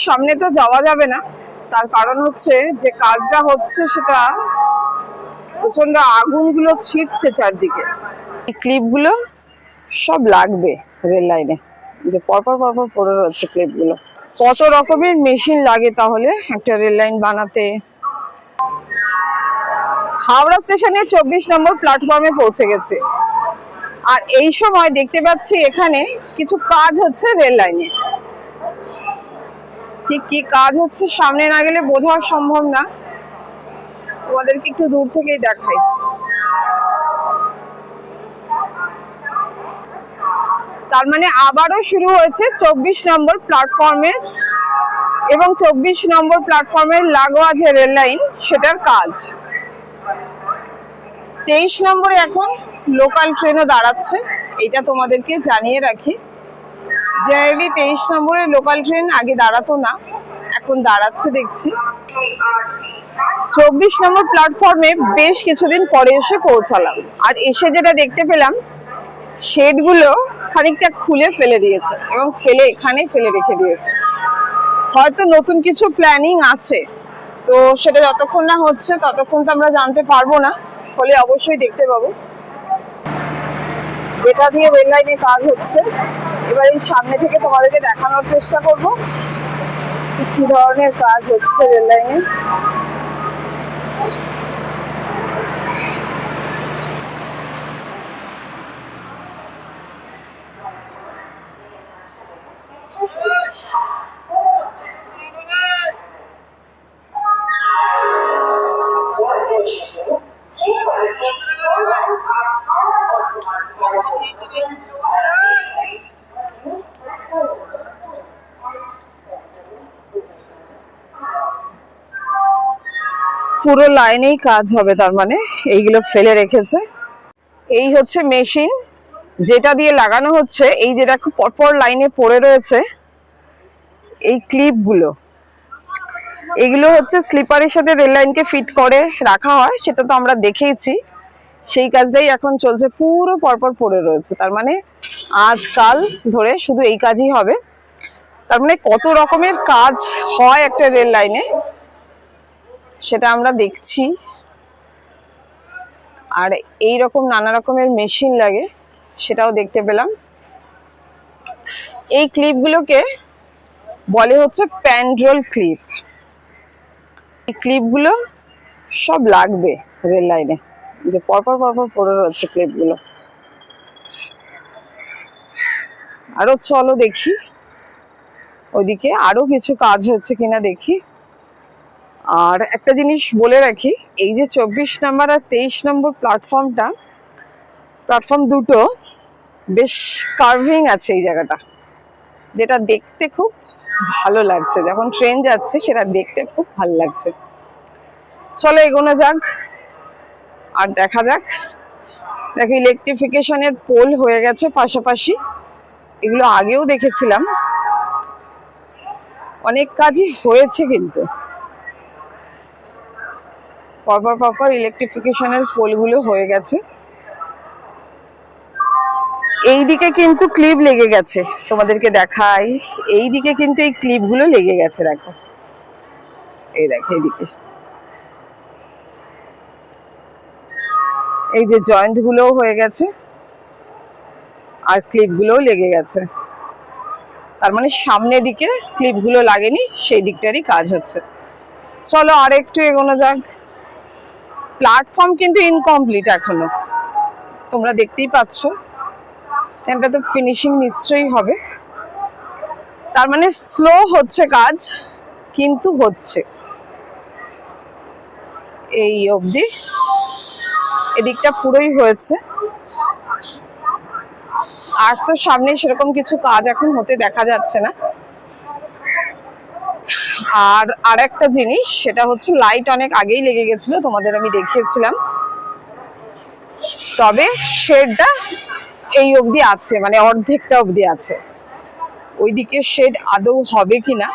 সামনে তো যাওয়া যাবে না, তার কারণ হচ্ছে যে কাজটা হচ্ছে সেটা প্রচন্ড আগুনগুলো ছিটছে চারদিকে। এই ক্লিপগুলো সব লাগবে রেল লাইনে, যে পরপর পরপর পড়ে রয়েছে ক্লিপগুলো। কত রকমের মেশিন লাগে তাহলে একটা রেল লাইন বানাতে। হাওড়া স্টেশনের 24 নম্বর প্ল্যাটফর্মে পৌঁছে গেছে, আর এই সময় দেখতে পাচ্ছি এখানে কিছু কাজ হচ্ছে রেল লাইনে। ঠিক কি কাজ হচ্ছে সামনে না গেলে বোঝা সম্ভব না, তোমাদেরকে একটু দূর থেকেই দেখাই। তার মানে আবারও শুরু হয়েছে 24 নম্বর প্ল্যাটফর্মে এবং 24 নম্বর প্ল্যাটফর্মের লাগোয়া যে রেল লাইন সেটার কাজ। 23 নম্বরে এখন লোকাল ট্রেনও দাঁড়াচ্ছে, এটা তোমাদেরকে জানিয়ে রাখি। জেনারেলি 23 নম্বরে লোকাল ট্রেন আগে দাঁড়াতো না, এখন দাঁড়াচ্ছে দেখছি। 24 নম্বর প্ল্যাটফর্মে বেশ কিছুদিন পরে এসে পৌঁছালাম, আর এসে যেটা দেখতে পেলাম শেডগুলো খানিকটা খুলে ফেলে দিয়েছে এবং এখানে ফেলে রেখে দিয়েছে। হয়তো নতুন কিছু প্ল্যানিং আছে, তো সেটা যতক্ষণ না হচ্ছে ততক্ষণ তো আমরা জানতে পারবো না, হলে অবশ্যই দেখতে পাবো। যেটা দিয়ে রেল লাইনে কাজ হচ্ছে, এবার এই সামনে থেকে তোমাদেরকে দেখানোর চেষ্টা করব কি ধরনের কাজ হচ্ছে রেল লাইনে। পুরো লাইনেই কাজ হবে, তার মানে এইগুলো ফেলে রেখেছে। এই হচ্ছে মেশিন যেটা দিয়ে লাগানো হচ্ছে, এই যে দেখো পরপর লাইনে পড়ে রয়েছে এই ক্লিপগুলো, এগুলো হচ্ছে স্লিপারের সাথে রেল লাইনকে ফিট করে রাখা হয়, সেটা তো আমরা দেখেইছি। সেই কাজটাই এখন চলছে, পুরো পরপর পড়ে রয়েছে। তার মানে আজকাল ধরে শুধু এই কাজই হবে। তার মানে কত রকমের কাজ হয় একটা রেল লাইনে সেটা আমরা দেখছি, আর এই রকম নানা রকমের মেশিন লাগে সেটাও দেখতে পেলাম। এই ক্লিপগুলোকে বলে হচ্ছে প্যান্ড্রোল ক্লিপ। এই ক্লিপগুলো সব লাগবে রেল লাইনে, যে পরপর পরপর পড়ে রয়েছে ক্লিপগুলো। আরো চলো দেখি ওইদিকে আরো কিছু কাজ হচ্ছে কিনা দেখি। আর একটা জিনিস বলে রাখি, এই যে 24 নম্বর আর 23 নম্বর প্ল্যাটফর্ম দুটো বেশ কার্ভিং আছে এই জায়গাটা, যেটা দেখতে খুব ভালো লাগছে। যখন ট্রেন যাচ্ছে সেটা দেখতে খুব ভালো লাগছে। চলো এগোনো যাক আর দেখা যাক। দেখো ইলেকট্রিফিকেশনের পোল হয়ে গেছে পাশাপাশি, এগুলো আগেও দেখেছিলাম, অনেক কাজই হয়েছে কিন্তু পরপর ইলেকট্রিফিকেশনের পোলগুলো হয়ে গেছে। এইদিকে কিন্তু ক্লিপ লেগে গেছে, তোমাদেরকে দেখাই। এইদিকে কিন্তু এই ক্লিপগুলো লেগে গেছে, দেখো এই দেখো এইদিকে এই যে জয়েন্ট গুলোও হয়ে গেছে আর ক্লিপগুলোও লেগে গেছে। তার মানে সামনের দিকে ক্লিপগুলো লাগেনি, সেই দিকটারই কাজ হচ্ছে। চলো আর একটু এগোনো যাক। প্ল্যাটফর্ম কিন্তু ইনকমপ্লিট এখনো, তোমরা দেখতেই পাচ্ছ। এটা তো ফিনিশিং নিশ্চয়ই হবে, তার মানে স্লো হচ্ছে কাজ, কিন্তু হচ্ছে। এই অবধি এদিকটা পুরোই হয়েছে, আর তো সামনে সেরকম কিছু কাজ এখন হতে দেখা যাচ্ছে না। আর আরেকটা জিনিস, সেটা হচ্ছে লাইট অনেক আগেই লেগে গেছিল, তোমাদের আমি দেখিয়েছিলাম। তবে শেডটা এই অবধি আছে, মানে অর্ধেকটা অবধি আছে। ওইদিকে শেড আদৌ হবে কিনা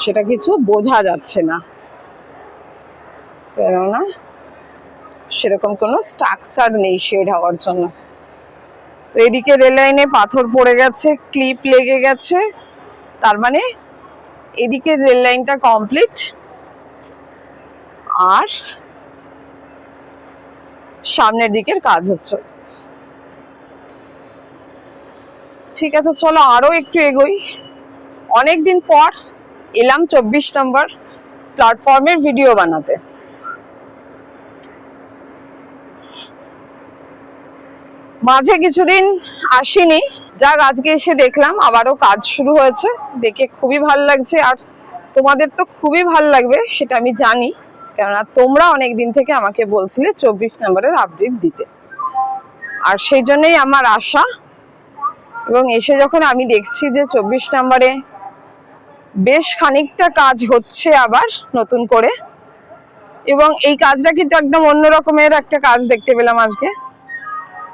সেটা কিছু বোঝা যাচ্ছে না, কেননা সেরকম কোনো স্ট্রাকচার নেই শেড হওয়ার জন্য। তো এদিকে রেল লাইনে পাথর পড়ে গেছে, ক্লিপ লেগে গেছে, তার মানে এদিকে রেল লাইনটা কমপ্লিট, আর সামনের দিকের কাজ হচ্ছে। ঠিক আছে, চলো আরো একটু এগোই। অনেকদিন পর এলাম 24 নম্বর প্ল্যাটফর্মের ভিডিও বানাতে। মাঝে কিছুদিন আসিনি, যাক আজকে এসে দেখলাম আবারও কাজ শুরু হয়েছে, দেখে খুবই ভালো লাগছে। আর তোমাদের তো খুবই ভালো লাগবে সেটা আমি জানি, কেননা তোমরা অনেকদিন থেকে আমাকে বলছিলে 24 নম্বরের আপডেট দিতে, আর সেই জন্যই আমার আশা। এবং এসে যখন আমি দেখছি যে 24 নম্বরে বেশ খানিকটা কাজ হচ্ছে আবার নতুন করে, এবং এই কাজটা কিন্তু একদম অন্য রকমের একটা কাজ দেখতে পেলাম আজকে।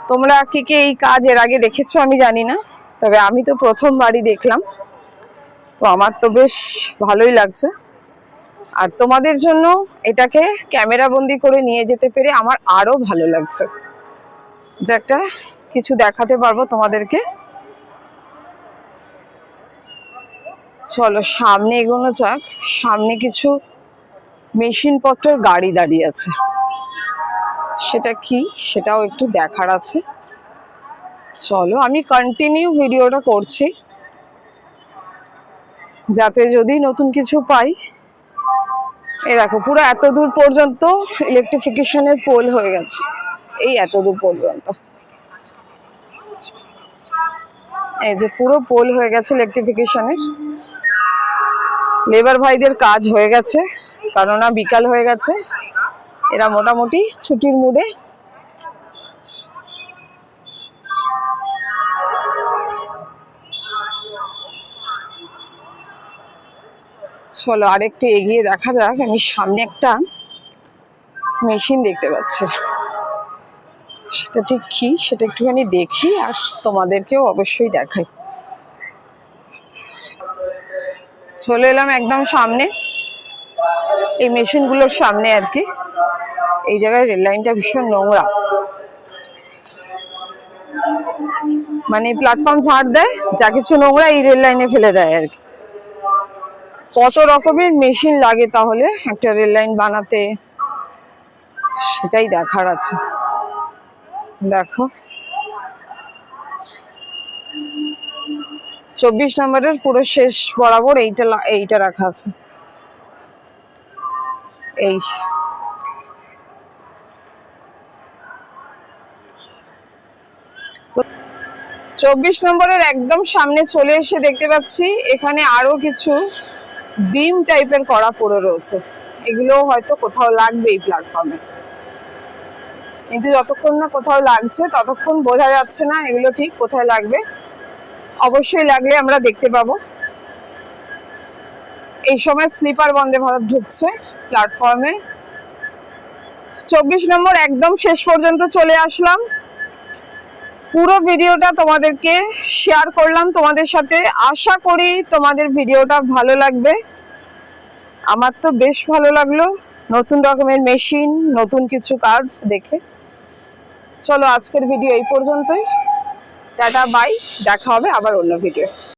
তোমরা কে কে এই কাজ এর আগে দেখেছো আমি জানি না, তবে আমি তো প্রথমবারই দেখলাম, তো আমার তো বেশ ভালোই লাগছে। আর তোমাদের জন্য এটাকে ক্যামেরা বন্দি করে নিয়ে যেতে পেরে আমার আরো ভালো লাগছে, যে একটা কিছু দেখাতে পারবো তোমাদেরকে। চলো সামনে এগোনো যাক। সামনে কিছু মেশিন পত্রের গাড়ি দাঁড়িয়ে আছে, সেটা কি সেটাও একটু দেখার আছে। চলো আমি কন্টিনিউ ভিডিওটা করছি, যাতে যদি নতুন কিছু পাই। এই দেখো পুরো এত দূর পর্যন্ত ইলেকট্রিফিকেশনের পোল হয়ে গেছে, এই এত দূর পর্যন্ত এই যে পুরো পোল হয়ে গেছে ইলেকট্রিফিকেশনের। লেবার ভাইদের কাজ হয়ে গেছে, কেননা বিকাল হয়ে গেছে, এরা মোটামুটি ছুটির মুডে। চলো আরেকটু এগিয়ে দেখা যাক। আমি সামনে একটা মেশিন দেখতে পাচ্ছি, সেটা ঠিক কি সেটা একটুখানি দেখি আর তোমাদেরকেও অবশ্যই দেখাই। চলে এলাম একদম সামনে, এই মেশিনগুলোর সামনে আর কি। এই জায়গায় রেল লাইনটা ভীষণ নোংরা, মানে প্ল্যাটফর্ম ঝাড় দেয়, যা কিছু নোংরা এই রেল লাইনে ফেলে দেয় আর কি। কত রকমের মেশিন লাগে তাহলে একটা রেল লাইন বানাতে, সেটাই দেখার আছে। দেখো 24 নম্বরের পুরো শেষ বরাবর এইটা রাখা আছে। এই 24 নম্বরের একদম সামনে চলে এসে দেখতে পাচ্ছি এখানে আরো কিছু বিম টাইপের করা পড়ে রয়েছে। এগুলো হয়তো কোথাও লাগবে এই প্ল্যাটফর্মে, কিন্তু যতক্ষণ না কোথাও লাগছে ততক্ষণ বোঝা যাচ্ছে না এগুলো ঠিক কোথায় লাগবে। অবশ্যই লাগলে আমরা দেখতে পাবো। এই সময় স্লিপার বন্দে ভারত ঢুকছে প্ল্যাটফর্মে। 24 নম্বর একদম শেষ পর্যন্ত চলে আসলাম। পুরো ভিডিওটা তোমাদেরকে শেয়ার করলাম তোমাদের সাথে, আশা করি তোমাদের ভিডিওটা ভালো লাগবে। আমার তো বেশ ভালো লাগলো, নতুন রকমের মেশিন, নতুন কিছু কাজ দেখে। চলো আজকের ভিডিও এই পর্যন্তই, টাটা বাই, দেখা হবে আবার অন্য ভিডিও।